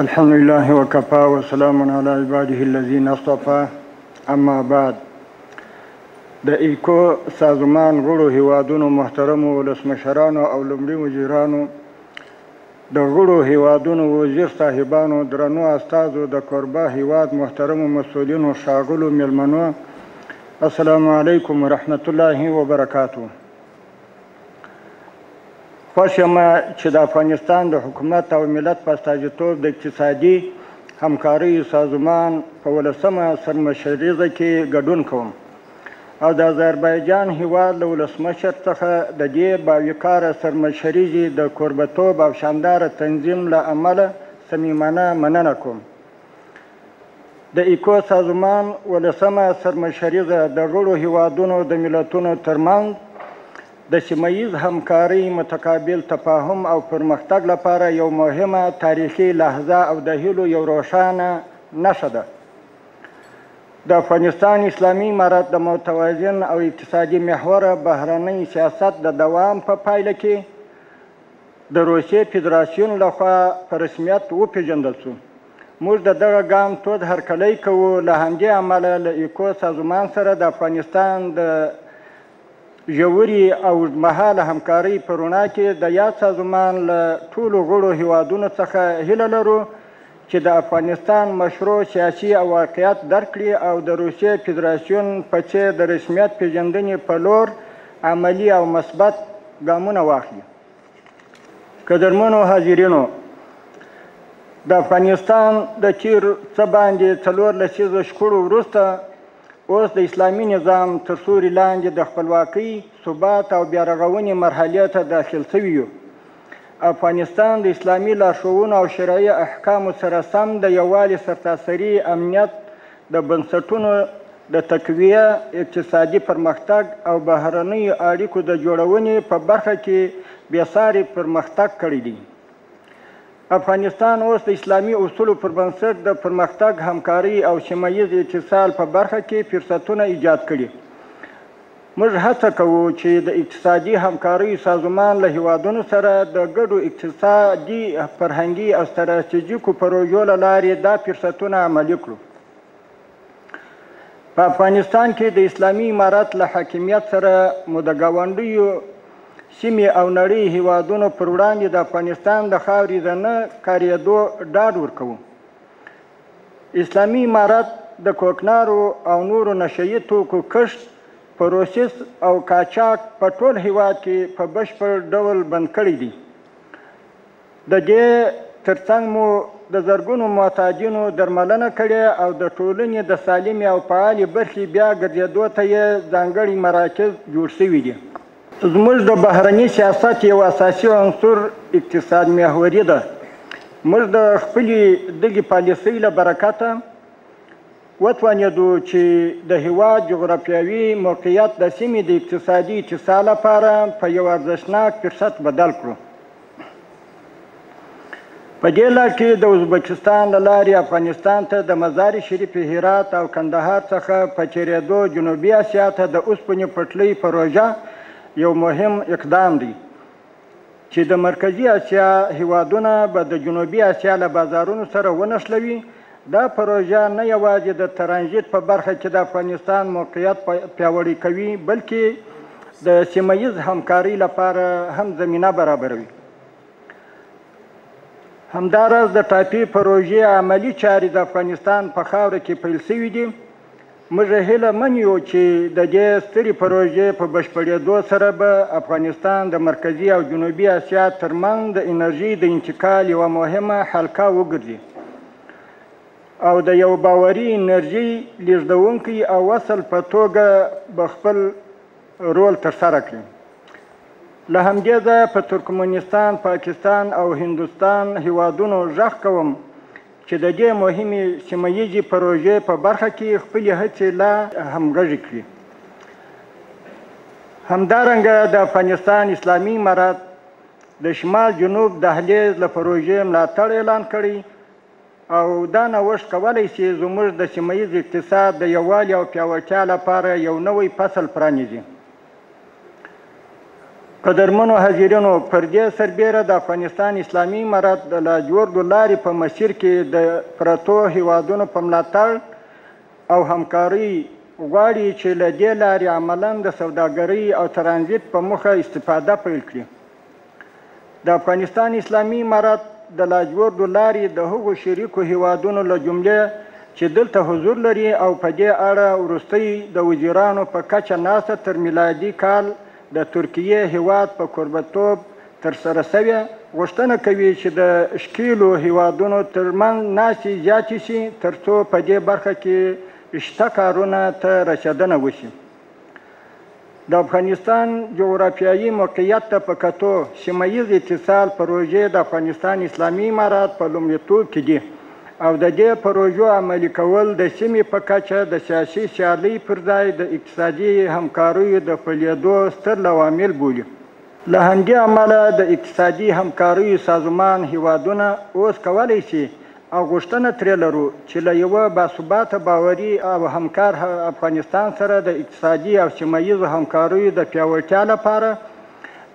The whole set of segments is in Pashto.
الحمد لله وكفى وسلام على عباده الذين اصطفى. اما بعد، د ایکو سازمان غړو هیوادونو محترمو ولسمشرانو او لومړي وزیرانو، د غړو هیوادونو وزیر صاحبانو، درنو استازو، د کوربه هیواد محترمو مسؤلینو، ښاغلو میلمنو، السلام علیکم ورحمت الله وبرکاتو. خوښ یم چې د افغانستان د حکومت او ملت په استازیتوب د اقتصادي همکاریو سازمان په 18مه سرمشریزه کې ګډون کوم او د آذربایجان هیواد له ولسمشر څخه د دې باوقاره سرمشریزې د کوربهتوب او شانداره تنظیم له امله صمیمانه مننه کوم. د ایکو سازمان 18مه سرمشریزه د غړو هیوادونو د ملتونو ترمنځ د سیمهییز همکارۍ متقابل تفاهم او پرمختګ لپاره یو مهمه تاریخي لحظه او د هیلو یو روښانه نښه ده. د افغانستان اسلامي امارت د متوازن او اقتصادي محوره بهرنی سیاست د دوام په پایله کې د روسیې فدراسیون لخوا په رسمیت وپېژندل شو. موږ د دغه ګام تود هرکلی کوو. له همدې امله له ایکو سازمان سره د افغانستان د ژورې او اوږدمهاله همکارۍ په رڼا کې د یاد سازمان له ټولو غړو هیوادونو څخه هیله لرو چې د افغانستان مشروع سیاسي او واقعیت درک کړي او د روسیې فدراسیون په څېر د رسمیت پېژندنې په لور عملي او مثبت ګامونه واخلي. قدرمنو حاضرینو، د افغانستان د تیر څه باندې 4 لسیزو شخړو وروسته اوس د اسلامي نظام تر سوري لاندې د خپلواکۍ، ثبات او بیارغونې مرحلې ته داخل شوي یو. افغانستان د اسلامي لارښوونو او شرعي احکامو سره سم د یووالي، سرتاسري امنیت، د بنسټونو د تقویه، اقتصادي پرمختګ او بهرنیو اړیکو د جوړونې په برخه کې بېساري پرمختګ کړی دی. افغانستان اوس د اسلامي اصولو پر بنسټ د پرمختګ، همکارۍ او سیمهییز اتصال په برخه کې فرصتونه ایجاد کړي. موږ هڅه کوو چې د اقتصادي همکاریو سازمان له هیوادونو سره د ګډو اقتصادي، فرهنګي او ستراتیژیکو پروژو له لارې دا فرصتونه عملي کړو. په افغانستان کې د اسلامي امارت له حاکمیت سره مو د ګاونډیو سیمې او نړۍ هیوادونو پر وړاندې د افغانستان د خاورې د نه کارېدو ډاډ ورکوو. اسلامي امارت د کوکنارو او نورو نشهیي توکو کښت، پروسس او قاچاق په ټول هیواد کې په بشپړ ډول بند کړی دی. د دې ترڅنګ مو د زرګونو معتادینو درملنه کړې او د ټولنې د سالمې او فعالې برخې بیا ګرځېدو ته یې ځانګړي مراکز جوړ شوي دي. زموږ د بهرني سیاست یو اساسي عنصر اقتصاد محوري ده. موږ د خپلې دغې پالیسۍ له برکته وتوانېدو چې د هیواد جغرافیوي موقعیت د سیمې د اقتصادي اتصال لپاره په یو ارزښتناک فرصت بدل کړو. په دې لړ کې د ازبکستان له لارې افغانستان ته د مزار شریف، هرات او کندهار څخه په تېرېدو جنوبي اسیا ته د اوسپنې پټلۍ پروژه یو مهم اقدام دی چې د مرکزي اسیا هیوادونه به د جنوبي اسیا له بازارونو سره ونښلوي. دا پروژه نه یوازې د ترانزیت په برخه کې د افغانستان موقعیت پیاوړی کوي، بلکې د سیمهییز همکارۍ لپاره هم زمینه برابروي. همداراز د ټاپي پروژې عملي چارې د افغانستان په خاوره کې پیل شوي دي. موږ هیله من یو چې د دې سترې پروژې په بشپړېدو سره به افغانستان د مرکزي او جنوبي اسیا ترمنځ د انرژۍ د انتقال یوه مهمه حلقه وګرځي او د یو باوري انرژۍ لیږدونکي او وصل په توګه به خپل رول ترسره کړي. له همدې ځایه په ترکمنستان، پاکستان او هندوستان هیوادونو غږ کوم چې د دې مهمې سیمهییزې پروژې په برخه کې خپلې هڅې لا همغږې کړي. همدارنګه د افغانستان اسلامي امارت د شمال جنوب دهلیز له پروژې ملاتړ اعلان کړی او دا نوښت کولی شي زموږ د سیمهییز اقتصاد د یووالي او پیاوړتیا لپاره یو نوی فصل پرانیزي. قدرمنو حاضرینو، پر دې سربیره د افغانستان اسلامي امارت د لاجوردو لارې په مسیر کې د پرتو هیوادونو په ملاتړ او همکارۍ غواړي چې له دې لارې عملاً د سوداګرۍ او ترانزیت په موخه استفاده پیل کړي. د افغانستان اسلامي امارت د لاجوردو لارې د هغو شریکو هیوادونو له جملې چې دلته حضور لري او په دې اړه وروستۍ د وزیرانو په کچه ناسته تر میلادي کال د ترکیې هیواد په کوربه‌توب ترسره شوې، غوښتنه کوي چې د ښکېلو هیوادونو ترمنځ ناستې زیاتې شي تر څو په دې برخه کې شته کارونه ته رسېدنه وشي. د افغانستان جغرافیایي موقعیت ته په کتو سیمه ییز اتصال پروژې د افغانستان اسلامي امارت په لومړیتوب کې دي او د دې پروژو عملي کول د سیمې په کچه د سیاسي سیالۍ پر ځای د اقتصادي همکاریو د پلېدو ستر عوامل بولي. له همدې امله د اقتصادي همکاریو سازمان هیوادونه اوس کولی شي او غوښتنه ترې لرو چې له یوه باثباته باوري او همکار افغانستان سره د اقتصادي او سیمه ییزو همکاریو د پیاوړتیا لپاره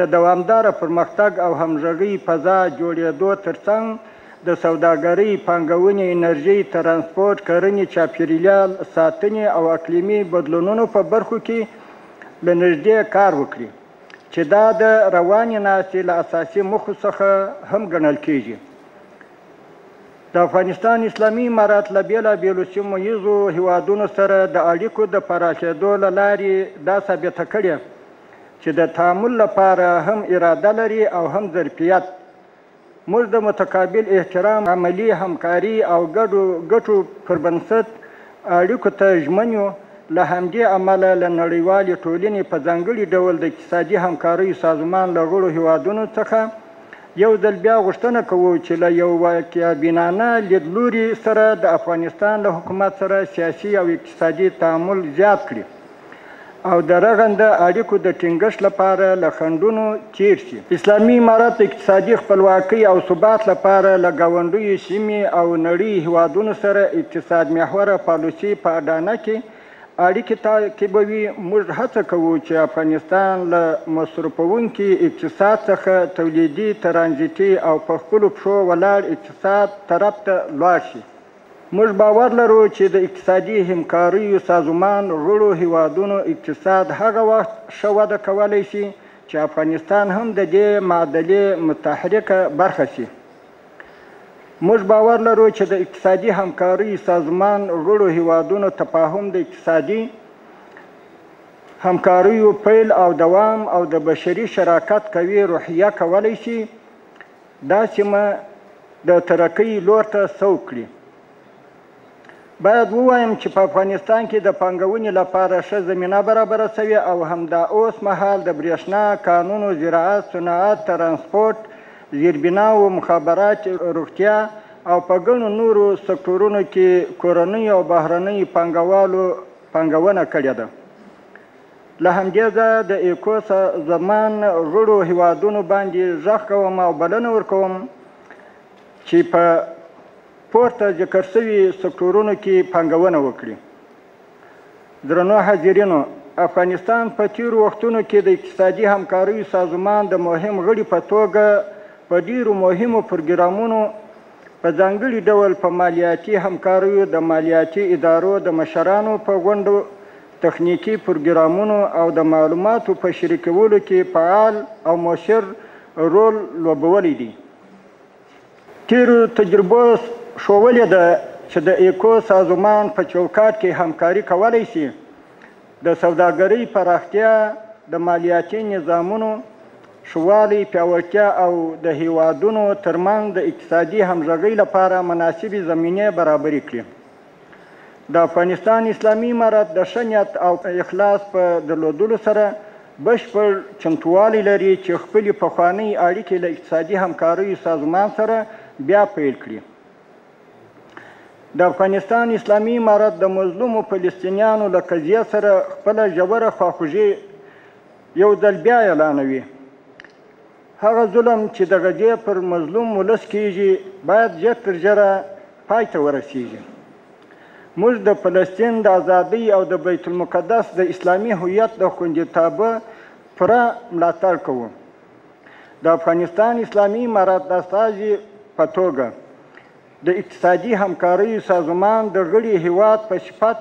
د دوامداره پرمختګ او همغږۍ فضا جوړېدو ترڅنګ د سوداګرۍ، پانګونې، انرژۍ، ترانسپورټ، کرنې، چاپیریال ساتنې او اقلیمي بدلونونو په برخو کې له نږدې کار وکړي چې دا د روانې ناستې له اساسي موخو څخه هم ګڼل کیږي. د افغانستان اسلامي امارت له بېلابېلو سیمه ییزو هیوادونو سره د اړیکو د پراخېدو له لارې دا ثابته کړې چې د تعامل لپاره هم اراده لري او هم ظرفیت. موږ د متقابل احترام، عملي همکاري او ګټو پر بنسټ اړیکو ته ژمن یو. له همدې امله له نړیوالې ټولنې په ځانګړي ډول د اقتصادي همکاریو سازمان له غړو هیوادونو څخه یو ځل بیا غوښتنه کوو چې له یو واقع بینانه لیدلوري سره د افغانستان له حکومت سره سیاسي او اقتصادي تعامل زیات کړي او د رغنده اړیکو د ټینګښت لپاره له خنډونو تیر شي. اسلامي امارت د اقتصادي خپلواکۍ او ثبات لپاره له ګاونډیو سیمې او نړۍ هیوادونو سره اقتصاد محوره پالیسي په اډانه کې اړیکې تعقیبوي. موږ هڅه کوو چې افغانستان له مصرفوونکي اقتصاد څخه تولیدي، ترانزیتي او په خپلو پښو ولاړ اقتصاد طرف ته لاړ شي. موږ باور لرو چې د اقتصادي همکاریو سازمان غړو هیوادونو اقتصاد هغه وخت ښه وده کولی شي چې افغانستان هم د دې معادلې متحرکه برخه شي. موږ باور لرو چې د اقتصادي همکاریو سازمان غړو هیوادونو تفاهم د اقتصادي همکاریو پیل او دوام او د بشري شراکت قوي روحیه کولی شي دا سیمه د ترقۍ لور ته سوق کړي. باید ووایم چې په افغانستان کې د پانګونې لپاره ښه زمینه برابره شوې او همدا اوس مهال د برېښنا، کانونو، زراعت، صنعت، ترانسپورټ، زیربناو، مخابرات، روغتیا او په ګڼو نورو سکتورونو کې کورنۍ او بهرنیو پانګوالو پانګونه کړې ده. له همدې ځایه د ایکو سازمان غړو هیوادونو باندې غږ کوم او بلنه ورکوم چې په پورته ذکر شوي سکتورونو کې پانګونه وکړي. درنو حاضرینو، افغانستان په تیرو وختونو کې د اقتصادي همکاریو سازمان د مهم غړي په توګه په ډیرو مهمو پروګرامونو په ځانګړي ډول په مالیاتي همکاریو د مالیاتي ادارو د مشرانو په غونډو، تخنیکي پروګرامونو او د معلوماتو په شریکولو کې فعال او مؤثر رول لوبولی دی. تیرو تجربو ښوولې ده چې د ایکو سازمان په چوکاټ کې همکاري کولی شي د سوداګرۍ پراختیا، د مالیاتي نظامونو ښهوالی، پیاوړتیا او د هیوادونو ترمنځ د اقتصادي همغږۍ لپاره مناسبې زمینې برابرې کړي. د افغانستان اسلامي امارت د ښه نیت او اخلاص په درلودلو سره بشپړ چمتووالی لري چې خپلې پخوانۍ اړیکې له اقتصادي همکاریو سازمان سره بیا پیل کړي. د افغانستان اسلامي امارت د مظلومو فلسطینیانو له قضیې سره خپله ژوره خواخوږي یو ځل بیا اعلانوي. هغه ظلم چې د غزې پر مظلوم ولس کیږي باید ژر تر ژره پای ته ورسیږي. موږ د فلسطین د ازادۍ او د بیت المقدس د اسلامي هویت د خوندیتابه پوره ملاتړ کوو. د افغانستان اسلامي امارت د استازي په توګه د اقتصادي همکاریو سازمان د غړي هیواد په صفت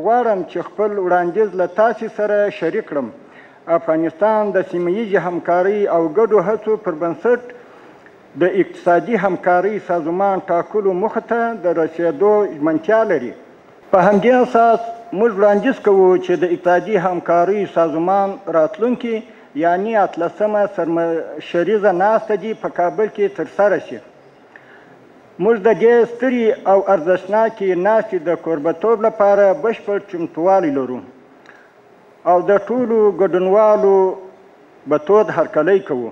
غواړم چې خپل وړاندیز له تاسې سره شریک کړم. افغانستان د سیمه ییزې همکارۍ او ګډو هڅو پر بنسټ د اقتصادي همکارۍ سازمان ټاکلو موخې ته د رسېدو ژمنتیا لري. په همدې اساس موږ وړاندیز کوو چې د اقتصادي همکارۍ سازمان راتلونکي یعنې 18مه سرمشریزه ناسته دې په کابل کې ترسره شي. موږ د دې سترې او ارزښتناکې ناستې د کوربهتوب لپاره بشپړ چمتووالی لرو او د ټولو ګډونوالو به تود هرکلی کوو.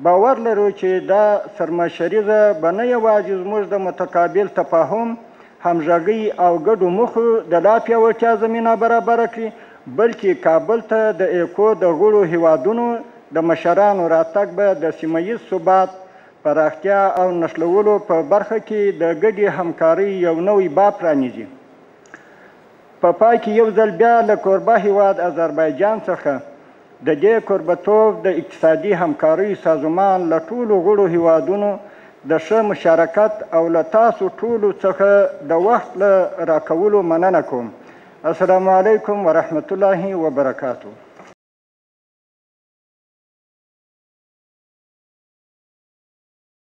باور لرو چې دا سرمشریزه به نه یوازې زموږ د متقابل تفاهم، همغږۍ او ګډو موخو د لا پیاوړتیا زمینه برابره کړي، بلکې کابل ته د ایکو د غړو هیوادونو د مشرانو راتګ به د سیمه ییز ثبات، پراختیا او نښلولو په برخه کې د ګډې همکارۍ یو نوی باب پرانیزي. په پای کې یو ځل بیا له کوربه هیواد آذربایجان څخه د دې کوربهتوب د اقتصادي همکارۍ سازمان له ټولو غړو هیوادونو د ښه مشارکت او له تاسو ټولو څخه د وخت له راکولو مننه کوم. السلام علیکم ورحمة الله وبرکاته.